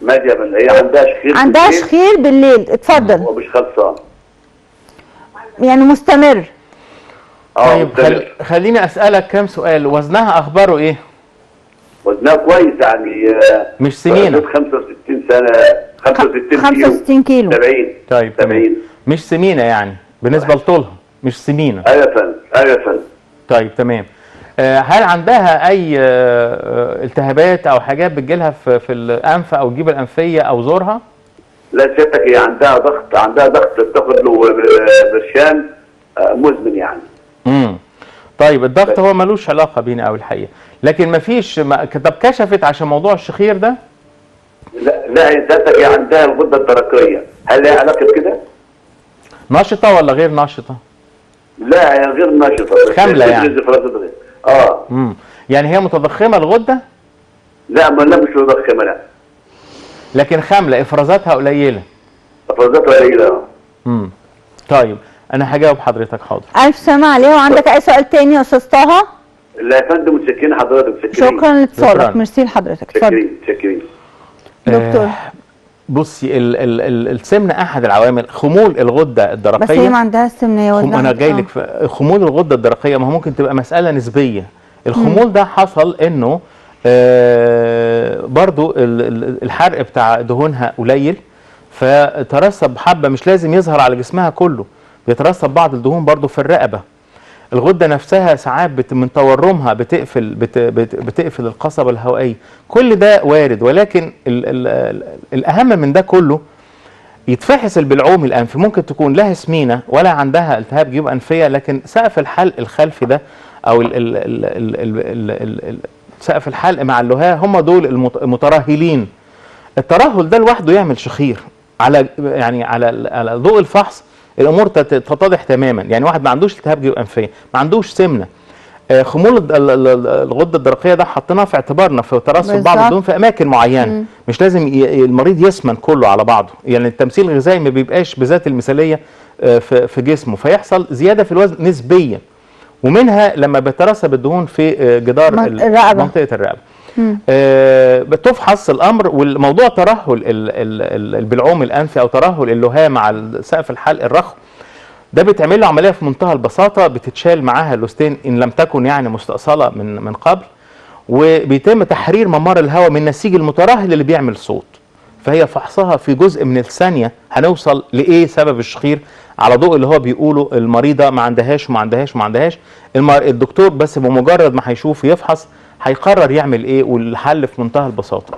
مديا هي عندها شخير، عندها شخير بالليل. اتفضل. هو مش خلصان يعني مستمر. طيب خليني اسالك كام سؤال. وزنها اخباره ايه؟ وزنها كويس يعني مش سمينه. 65 سنه، 65 كيلو. 70. طيب 70. مش سمينه يعني بالنسبه لطولها، مش سمينه. ايوه يا فندم، ايوه يا فندم. طيب تمام. هل عندها اي التهابات او حاجات بتجيلها في الانف او الجيوب الانفيه او زورها؟ لا سيادتك، هي عندها ضغط بتاخد له برشام مزمن يعني. طيب الضغط هو ملوش علاقه بينا قوي الحقيقه، لكن مفيش طب كشفت عشان موضوع الشخير ده؟ لا هي سيادتك هي عندها الغده الدرقيه، هل لها علاقه بكده؟ نشطه ولا غير نشطه؟ لا هي غير نشطه، كامله يعني. يعني هي متضخمه الغده؟ لا مش متضخمه لا. لكن خامله، افرازاتها قليله. افرازاتها قليله. طيب انا هجاوب حضرتك. حاضر. الف سلامه عليها. وعندك اي سؤال تاني يا استاذ طه؟ لا يا فندم، متشكرين حضرتك. متشكرين. شكرا لاتصالك. ميرسي لحضرتك. اتفضل. متشكرين. دكتور بصي السمنه احد العوامل. خمول الغده الدرقيه، بس هي ما عندها سمنه. انا جاي لك في خمول الغده الدرقيه. ما هو ممكن تبقى مساله نسبيه. الخمول ده حصل انه برضو الحرق بتاع دهونها قليل، فترسب حبه. مش لازم يظهر على جسمها كله، بيترسب بعض الدهون برضو في الرقبه. الغده نفسها ساعات من تورمها بتقفل القصبه الهوائيه. كل ده وارد، ولكن الاهم من ده كله يتفحص البلعوم الانفي. ممكن تكون لها سمينه ولا عندها التهاب جيوب انفيه، لكن سقف الحلق الخلفي ده او سقف الحلق مع اللهاه هم دول المترهلين. الترهل ده لوحده يعمل شخير. على ضوء الفحص الامور تتضح تماما. يعني واحد ما عندوش التهاب جيوب انفيه، ما عندوش سمنه، خمول الغده الدرقيه ده حطيناه في اعتبارنا في ترسب بعض الدهون في اماكن معينه. مش لازم المريض يسمن كله على بعضه. يعني التمثيل الغذائي ما بيبقاش بذات المثاليه في جسمه، فيحصل زياده في الوزن نسبيا، ومنها لما بيترسب الدهون في جدار منطقه الرقبه. بتفحص الامر. والموضوع ترهل البلعوم الانفي او ترهل اللهاه مع سقف الحلق الرخو ده بيتعمل له عمليه في منتهى البساطه. بتتشال معاها اللوستين ان لم تكن يعني مستأصله من قبل، وبيتم تحرير ممر الهواء من النسيج المترهل اللي بيعمل صوت. فهي فحصها في جزء من الثانيه هنوصل لايه سبب الشخير على ضوء اللي هو بيقوله المريضه ما عندهاش وما عندهاش وما عندهاش. الدكتور بس بمجرد ما هيشوف يفحص هيقرر يعمل ايه، والحل في منتهى البساطه.